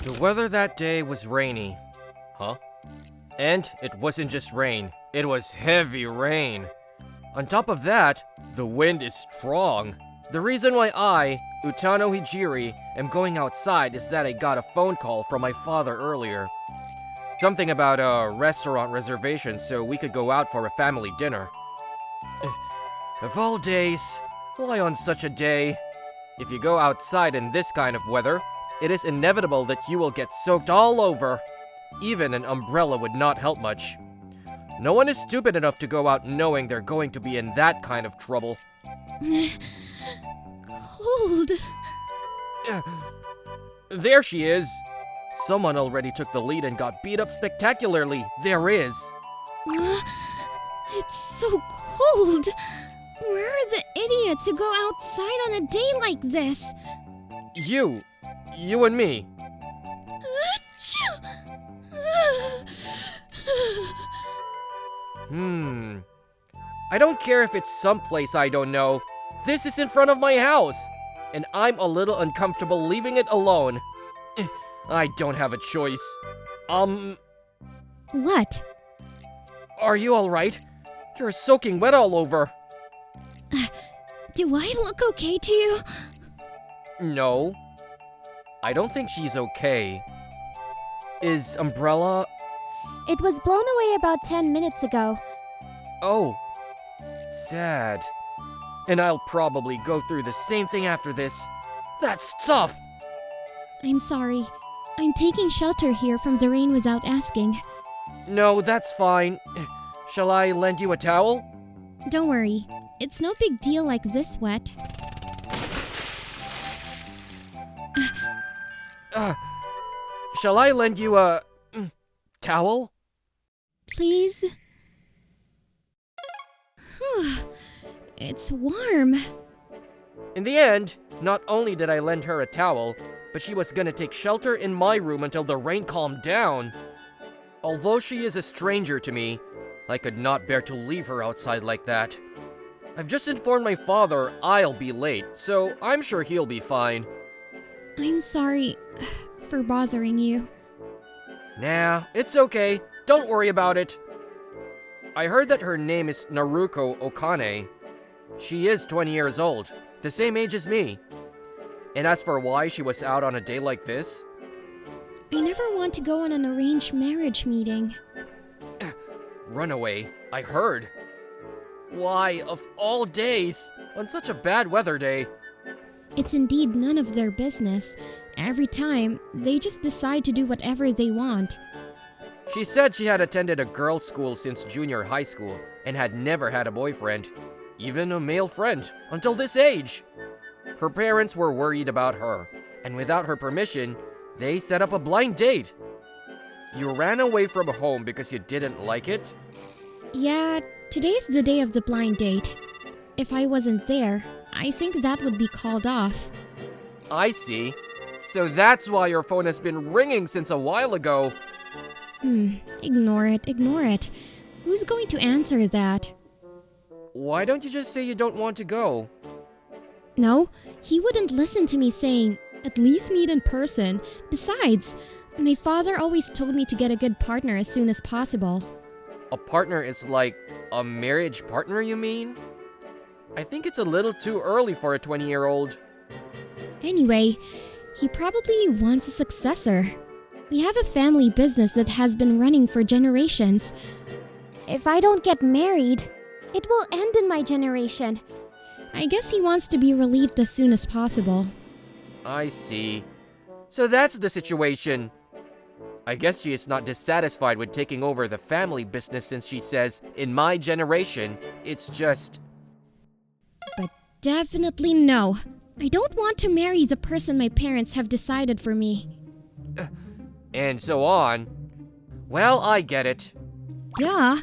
The weather that day was rainy. Huh? And it wasn't just rain, it was heavy rain. On top of that, the wind is strong. The reason why I, Utano Hijiri, am going outside is that I got a phone call from my father earlier. Something about a restaurant reservation so we could go out for a family dinner. Of all days, why on such a day? If you go outside in this kind of weather, it is inevitable that you will get soaked all over. Even an umbrella would not help much. No one is stupid enough to go out knowing they're going to be in that kind of trouble. Cold. There she is. Someone already took the lead and got beat up spectacularly. There is. It's so cold. Where are the idiots who go outside on a day like this? You and me. I don't care if it's someplace I don't know. This is in front of my house, and I'm a little uncomfortable leaving it alone. I don't have a choice. What? Are you alright? You're soaking wet all over. Do I look okay to you? No. I don't think she's okay. Is Umbrella... It was blown away about 10 minutes ago. Oh. Sad. And I'll probably go through the same thing after this. That's tough! I'm sorry. I'm taking shelter here from the rain without asking. No, that's fine. Shall I lend you a towel? Don't worry. It's no big deal like this wet. Shall I lend you a... towel? Please? It's warm. In the end, not only did I lend her a towel, but she was gonna take shelter in my room until the rain calmed down. Although she is a stranger to me, I could not bear to leave her outside like that. I've just informed my father I'll be late, so I'm sure he'll be fine. I'm sorry for bothering you. Nah, it's okay. Don't worry about it. I heard that her name is Naruko Okane. She is 20 years old, the same age as me. And as for why she was out on a day like this, I never want to go on an arranged marriage meeting. Runaway, I heard. Why, of all days, on such a bad weather day? It's indeed none of their business. Every time, they just decide to do whatever they want. She said she had attended a girls' school since junior high school and had never had a boyfriend, even a male friend, until this age. Her parents were worried about her, and without her permission, they set up a blind date. You ran away from home because you didn't like it? Yeah, today's the day of the blind date. If I wasn't there, I think that would be called off. I see. So that's why your phone has been ringing since a while ago. Ignore it. Who's going to answer that? Why don't you just say you don't want to go? No, he wouldn't listen to me saying, at least meet in person. Besides, my father always told me to get a good partner as soon as possible. A partner is like a marriage partner, you mean? I think it's a little too early for a 20-year-old. Anyway, he probably wants a successor. We have a family business that has been running for generations. If I don't get married, it will end in my generation. I guess he wants to be relieved as soon as possible. I see. So that's the situation. I guess she is not dissatisfied with taking over the family business since she says, in my generation, it's just... But definitely no. I don't want to marry the person my parents have decided for me. And so on. Well, I get it. Duh!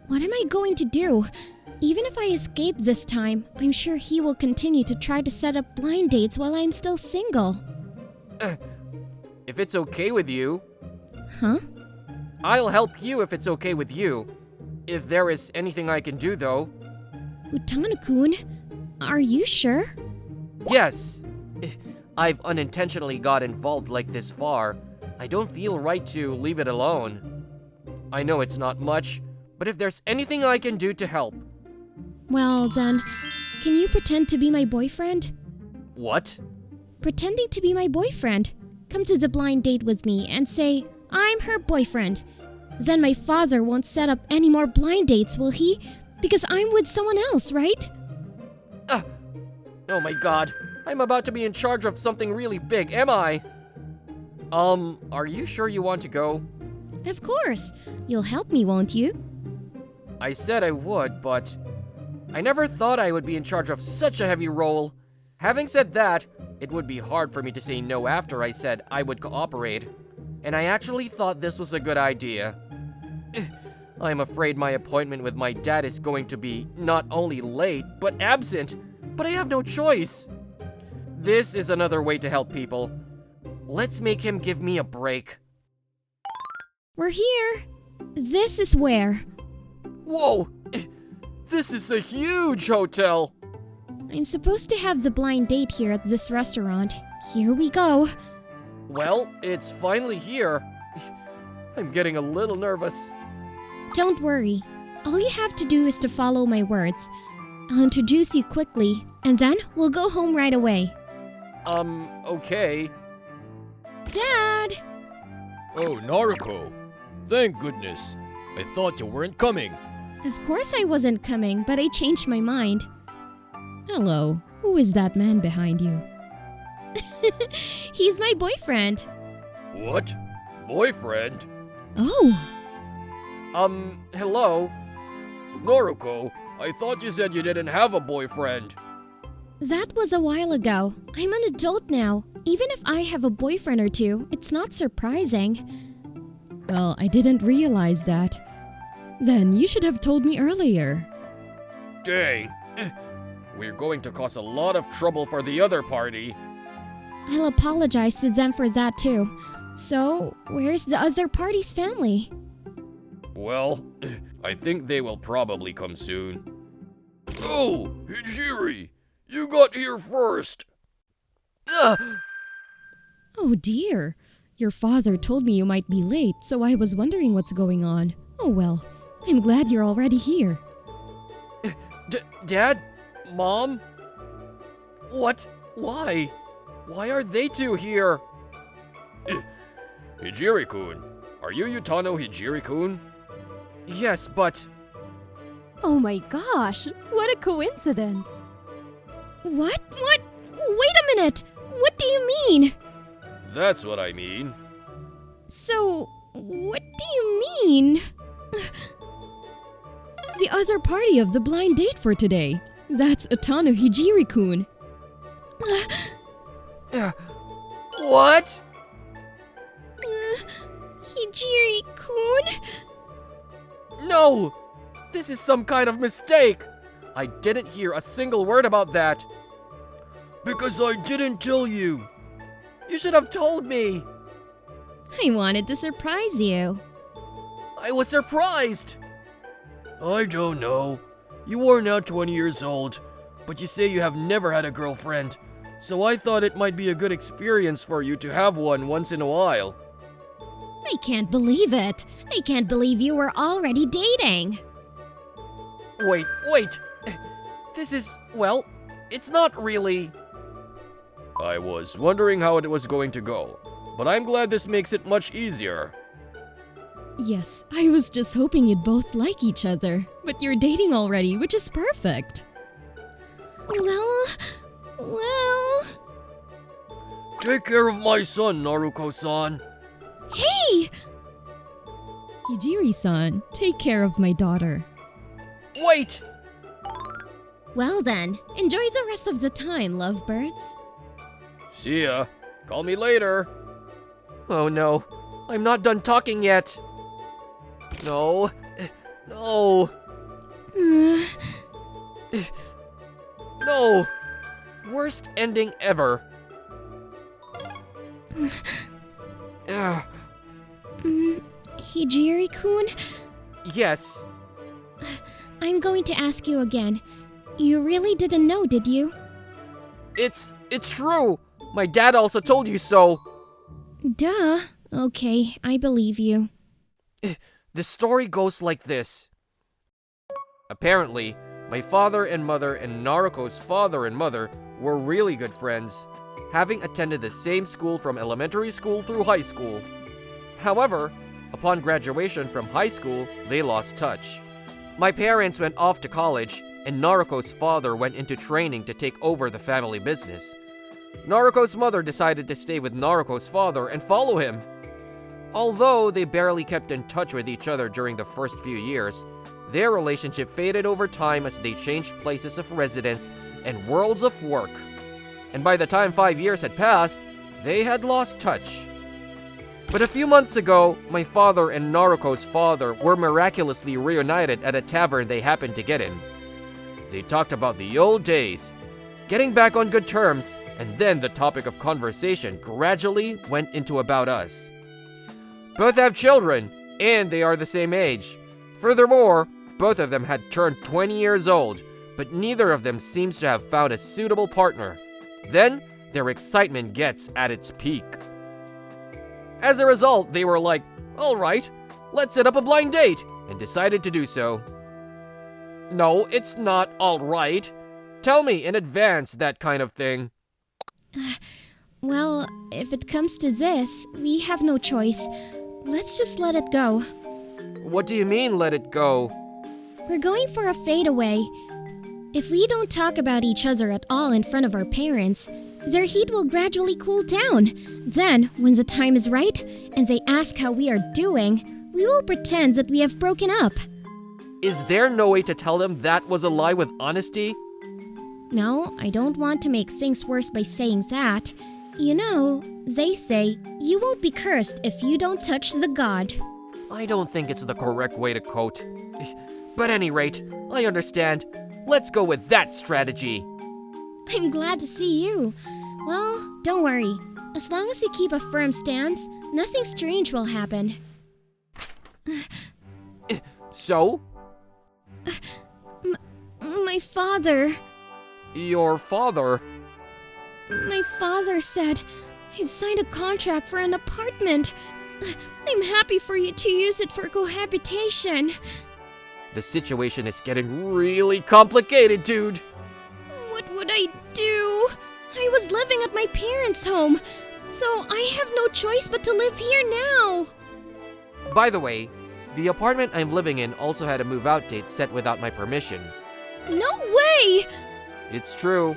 What am I going to do? Even if I escape this time, I'm sure he will continue to try to set up blind dates while I'm still single. If it's okay with you... Huh? I'll help you if it's okay with you. If there is anything I can do, though. Utano-kun, are you sure? Yes. I've unintentionally got involved like this far. I don't feel right to leave it alone. I know it's not much, but if there's anything I can do to help. Well then, can you pretend to be my boyfriend? What? Pretending to be my boyfriend. Come to the blind date with me and say, I'm her boyfriend. Then my father won't set up any more blind dates, will he? Because I'm with someone else, right? Oh my god. I'm about to be in charge of something really big, am I? Are you sure you want to go? Of course. You'll help me, won't you? I said I would, but I never thought I would be in charge of such a heavy role. Having said that, it would be hard for me to say no after I said I would cooperate. And I actually thought this was a good idea. I'm afraid my appointment with my dad is going to be not only late, but absent. But I have no choice. This is another way to help people. Let's make him give me a break. We're here. This is where. Whoa! This is a huge hotel! I'm supposed to have the blind date here at this restaurant. Here we go. Well, it's finally here. I'm getting a little nervous. Don't worry. All you have to do is to follow my words. I'll introduce you quickly, and then we'll go home right away. Okay. Dad! Oh, Naruko. Thank goodness. I thought you weren't coming. Of course I wasn't coming, but I changed my mind. Hello, who is that man behind you? He's my boyfriend. What? Boyfriend? Oh, Hello? Naruko, I thought you said you didn't have a boyfriend. that was a while ago. I'm an adult now. Even if I have a boyfriend or two, it's not surprising. Well, I didn't realize that. Then you should have told me earlier. Dang. We're going to cause a lot of trouble for the other party. I'll apologize to them for that too. So, where's the other party's family? Well, I think they will probably come soon. Oh, Hijiri! You got here first! Oh dear. Your father told me you might be late, so I was wondering what's going on. Oh well, I'm glad you're already here. Dad? Mom? What? Why? Why are they two here? Hijiri-kun, are you Yutano Hijiri-kun? Yes, but... Oh my gosh, what a coincidence. What? Wait a minute! What do you mean? That's what I mean. So, what do you mean? The other party of the blind date for today. That's Atano Hijiri-kun. What? Hijiri-kun? No! This is some kind of mistake! I didn't hear a single word about that. Because I didn't tell you. You should have told me! I wanted to surprise you. I was surprised! I don't know. You are now 20 years old, but you say you have never had a girlfriend, so I thought it might be a good experience for you to have one once in a while. I can't believe it. I can't believe you were already dating. Wait. This is, well, it's not really... I was wondering how it was going to go, but I'm glad this makes it much easier. Yes, I was just hoping you'd both like each other, but you're dating already, which is perfect. Well... Take care of my son, Naruko-san. Hey! Hijiri-san, take care of my daughter. Wait! Well then, enjoy the rest of the time, lovebirds. See ya. Call me later. Oh no, I'm not done talking yet. No. No! Worst ending ever. Hijiri-kun? Yes. I'm going to ask you again. You really didn't know, did you? It's true. My dad also told you so. Duh. Okay, I believe you. The story goes like this. Apparently, my father and mother and Naruko's father and mother were really good friends, having attended the same school from elementary school through high school. However, upon graduation from high school, they lost touch. My parents went off to college, and Naruko's father went into training to take over the family business. Naruko's mother decided to stay with Naruko's father and follow him. Although they barely kept in touch with each other during the first few years, their relationship faded over time as they changed places of residence and worlds of work. And by the time 5 years had passed, they had lost touch. But a few months ago, my father and Naruko's father were miraculously reunited at a tavern they happened to get in. They talked about the old days, getting back on good terms, and then the topic of conversation gradually went into about us. Both have children, and they are the same age. Furthermore, both of them had turned 20 years old, but neither of them seems to have found a suitable partner. Then, their excitement gets at its peak. As a result, they were like, alright, let's set up a blind date, and decided to do so. No, it's not alright. Tell me in advance that kind of thing. Well, if it comes to this, we have no choice. Let's just let it go. What do you mean, let it go? We're going for a fadeaway. If we don't talk about each other at all in front of our parents, their heat will gradually cool down. Then, when the time is right, and they ask how we are doing, we will pretend that we have broken up. Is there no way to tell them that was a lie with honesty? No, I don't want to make things worse by saying that. You know, they say, you won't be cursed if you don't touch the god. I don't think it's the correct way to quote. But at any rate, I understand. Let's go with that strategy. I'm glad to see you. Well, don't worry. As long as you keep a firm stance, nothing strange will happen. So? My father. Your father? My father said, I've signed a contract for an apartment. I'm happy for you to use it for cohabitation. The situation is getting really complicated, dude. What would I do? I was living at my parents' home, so I have no choice but to live here now. By the way, the apartment I'm living in also had a move-out date set without my permission. No way! It's true.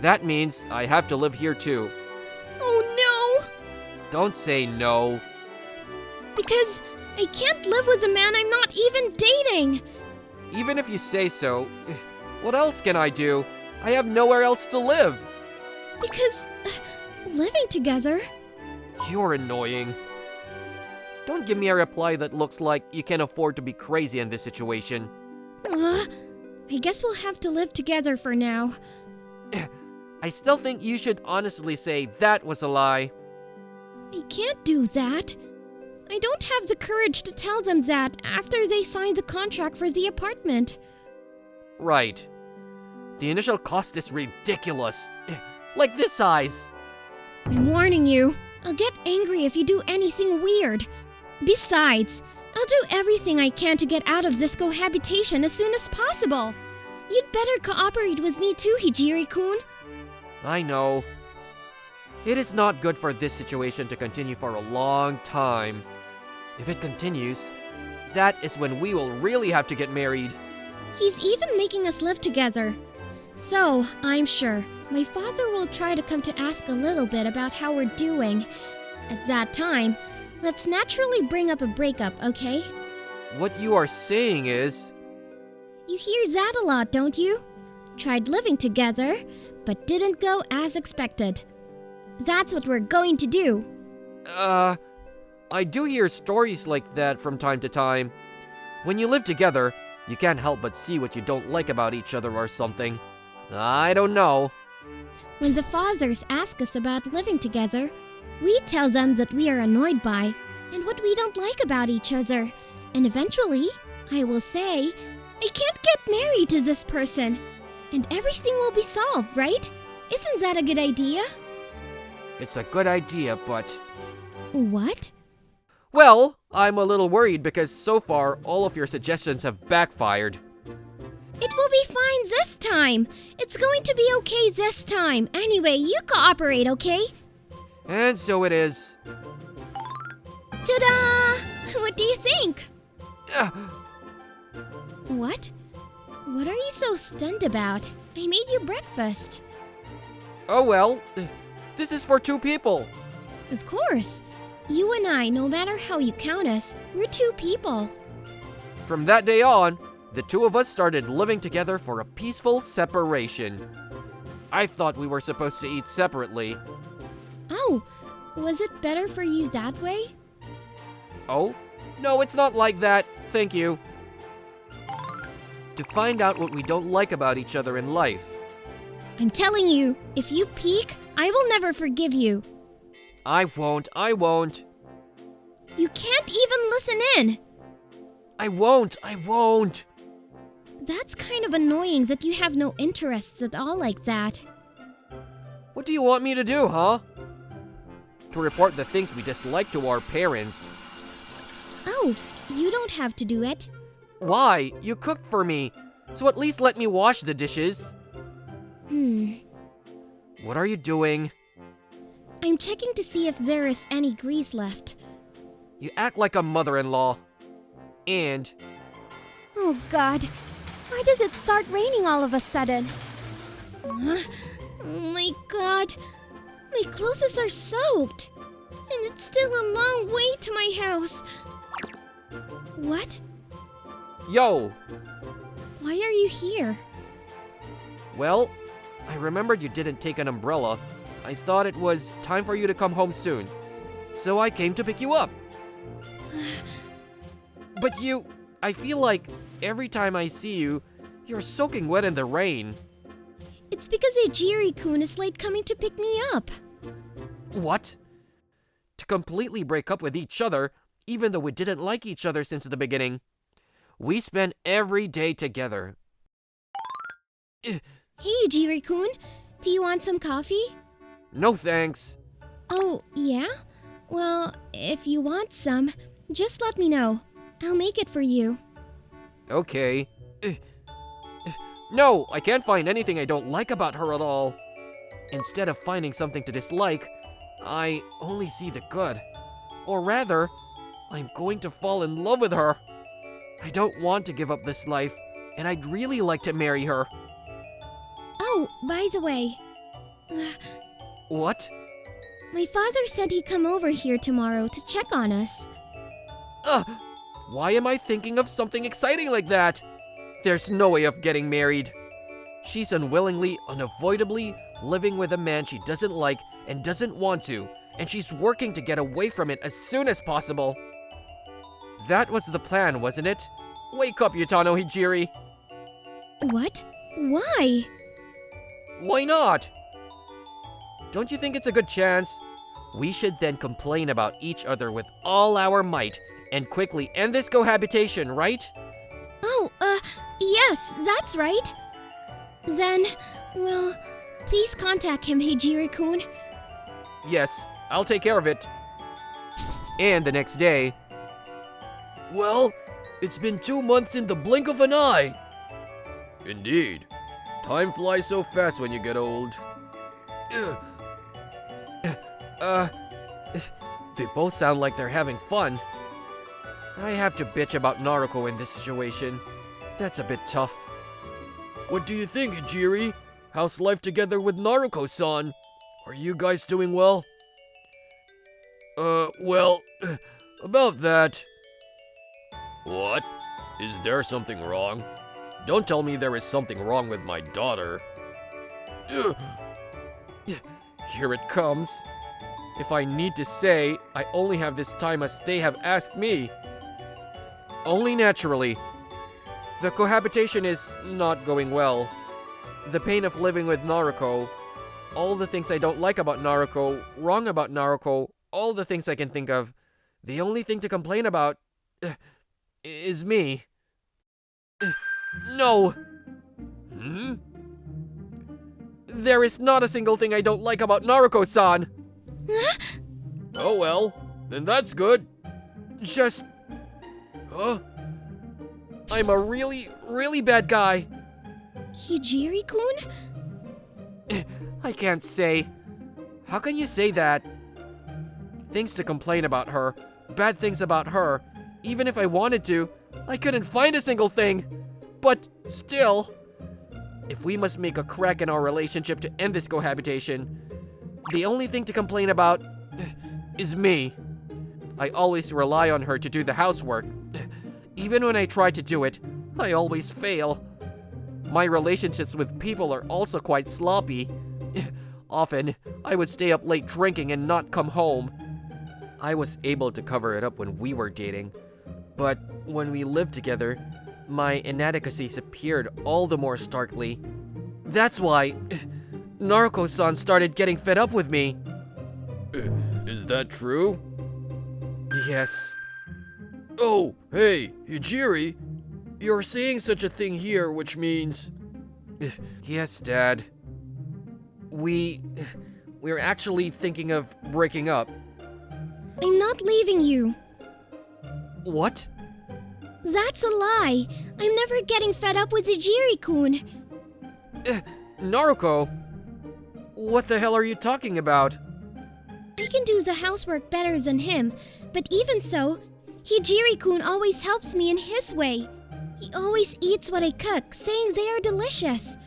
That means I have to live here too. Oh no! Don't say no. Because I can't live with a man I'm not even dating. Even if you say so, what else can I do? I have nowhere else to live. Because living together. You're annoying. Don't give me a reply that looks like you can afford to be crazy in this situation. I guess we'll have to live together for now. I still think you should honestly say that was a lie. I can't do that. I don't have the courage to tell them that after they signed the contract for the apartment. Right. The initial cost is ridiculous. Like this size. I'm warning you. I'll get angry if you do anything weird. Besides, I'll do everything I can to get out of this cohabitation as soon as possible. You'd better cooperate with me too, Hijiri-kun. I know. It is not good for this situation to continue for a long time. If it continues, that is when we will really have to get married. He's even making us live together. So, I'm sure, my father will try to come to ask a little bit about how we're doing. At that time, let's naturally bring up a breakup, okay? What you are saying is... You hear that a lot, don't you? Tried living together, but didn't go as expected. That's what we're going to do. I do hear stories like that from time to time. When you live together, you can't help but see what you don't like about each other or something. I don't know. When the fathers ask us about living together, we tell them that we are annoyed by and what we don't like about each other. And eventually, I will say, I can't get married to this person. And everything will be solved, right? Isn't that a good idea? It's a good idea, but What? Well, I'm a little worried because so far all of your suggestions have backfired. It will be fine this time. It's going to be okay this time. Anyway, you cooperate, okay? And so it is. Ta-da! What do you think? Ah, What? What are you so stunned about? I made you breakfast. oh well, this is for 2 people. Of course. You and I, no matter how you count us, we're 2 people. From that day on, the 2 of us started living together for a peaceful separation. I thought we were supposed to eat separately. Oh, was it better for you that way? Oh? No, it's not like that. Thank you. To find out what we don't like about each other in life. I'm telling you, if you peek, I will never forgive you. I won't. You can't even listen in. I won't. That's kind of annoying that you have no interests at all like that. What do you want me to do, huh? To report the things we dislike to our parents. Oh, you don't have to do it. Why? You cooked for me, so at least let me wash the dishes. What are you doing? I'm checking to see if there is any grease left. You act like a mother-in-law. And Oh God. Why does it start raining all of a sudden? Oh my god. My clothes are soaked. And it's still a long way to my house. What? yo, Why are you here? well, I remembered you didn't take an umbrella. I thought it was time for you to come home soon. So I came to pick you up. But I feel like every time I see you, you're soaking wet in the rain. It's because Ejiri-kun is late coming to pick me up. What? To completely break up with each other, even though we didn't like each other since the beginning. We spent every day together. Hey Ejiri-kun, do you want some coffee? No thanks. Oh, yeah? Well, if you want some, just let me know. I'll make it for you. Okay. No, I can't find anything I don't like about her at all. Instead of finding something to dislike, I only see the good. Or rather, I'm going to fall in love with her. I don't want to give up this life, and I'd really like to marry her. Oh, by the way, What? my father said he'd come over here tomorrow to check on us. Why am I thinking of something exciting like that? There's no way of getting married. She's unwillingly, unavoidably living with a man she doesn't like and doesn't want to, and she's working to get away from it as soon as possible. That was the plan, wasn't it? Wake up, Yutano Hijiri. What? Why? Why not? Don't you think it's a good chance? We should then complain about each other with all our might and quickly end this cohabitation, right? Oh, yes, that's right. Then, well, please contact him, Hijiri-kun. Yes, I'll take care of it. And the next day, Well, it's been 2 months in the blink of an eye. Indeed. Time flies so fast when you get old. they both sound like they're having fun. I have to bitch about Naruko in this situation. That's a bit tough. What do you think, Hijiri? How's life together with Naruko-san? Are you guys doing well? Well, about that. What? Is there something wrong? Don't tell me there is something wrong with my daughter. Here it comes. If I need to say, I only have this time as they have asked me. Only naturally. The cohabitation is not going well. The pain of living with Naruko, all the things I don't like about Naruko, wrong about Naruko, all the things I can think of. The only thing to complain about is me. No! There is not a single thing I don't like about Naruko-san! Oh well, Then that's good. Just, Huh? I'm a really, really bad guy. Hijiri-kun? I can't say. How can you say that? Things to complain about her, bad things about her. Even if I wanted to, I couldn't find a single thing. But still, if we must make a crack in our relationship to end this cohabitation, the only thing to complain about is me. I always rely on her to do the housework. Even when I try to do it, I always fail. My relationships with people are also quite sloppy. Often, I would stay up late drinking and not come home. I was able to cover it up when we were dating, but when we lived together, my inadequacies appeared all the more starkly. That's why Naruko-san started getting fed up with me. Is that true? Yes. Oh, hey, Hijiri. You're saying such a thing here, which means... Yes, Dad. We're actually thinking of breaking up. I'm not leaving you. What? That's a lie. I'm never getting fed up with Hijiri-kun. Naruko? What the hell are you talking about? I can do the housework better than him, but even so, Hijiri-kun always helps me in his way. He always eats what I cook, saying they are delicious.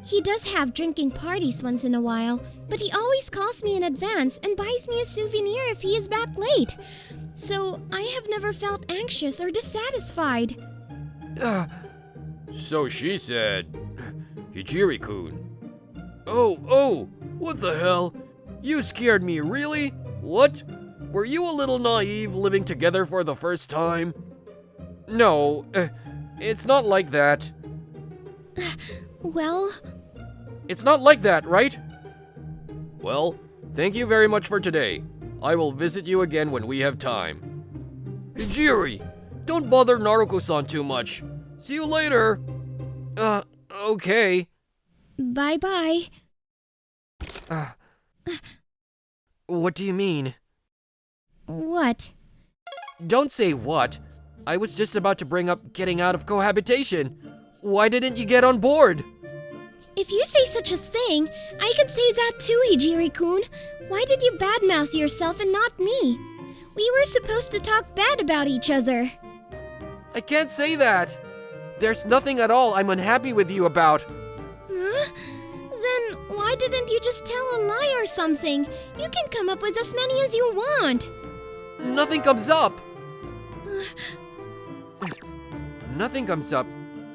He does have drinking parties once in a while, but he always calls me in advance and buys me a souvenir if he is back late. So I have never felt anxious or dissatisfied. So she said, Hijiri-kun. Oh, what the hell? You scared me, really? What? Were you a little naive living together for the first time? No, it's not like that. Well, It's not like that, right? Well, thank you very much for today. I will visit you again when we have time. Hijiri, don't bother Naruko-san too much. See you later. Okay. bye-bye. What do you mean? What? Don't say what. I was just about to bring up getting out of cohabitation. Why didn't you get on board? If you say such a thing, I can say that too, Hijiri-kun. Why did you badmouth yourself and not me? We were supposed to talk bad about each other. I can't say that. There's nothing at all I'm unhappy with you about. Huh? Then why didn't you just tell a lie or something? You can come up with as many as you want. Nothing comes up. Nothing comes up.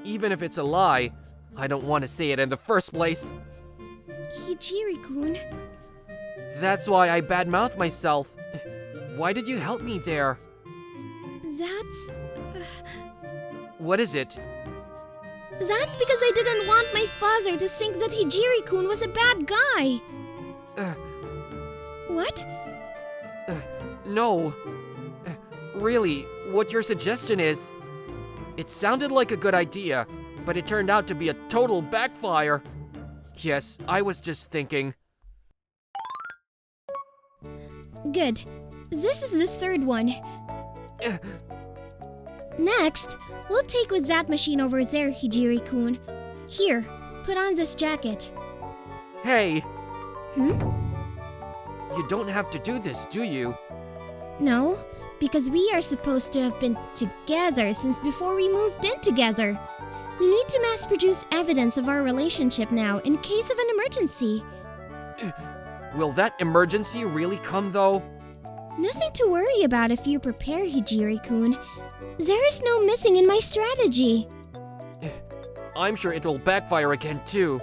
Even if it's a lie, I don't want to say it in the first place. Hijiri-kun. That's why I badmouth myself. Why did you help me there? That's What is it? because I didn't want my father to think that Hijiri-kun was a bad guy. What? No. Really, what your suggestion is? It sounded like a good idea, but it turned out to be a total backfire. Yes, I was just thinking. Good. This is the third one. Next, we'll take with that machine over there, Hijiri-kun. Here, put on this jacket. Hey, Hmm? you don't have to do this, do you? No, because we are supposed to have been together since before we moved in together. We need to mass produce evidence of our relationship now in case of an emergency. Will that emergency really come though? Nothing to worry about if you prepare, Hijiri-kun. There is no missing in my strategy. I'm sure it will backfire again too.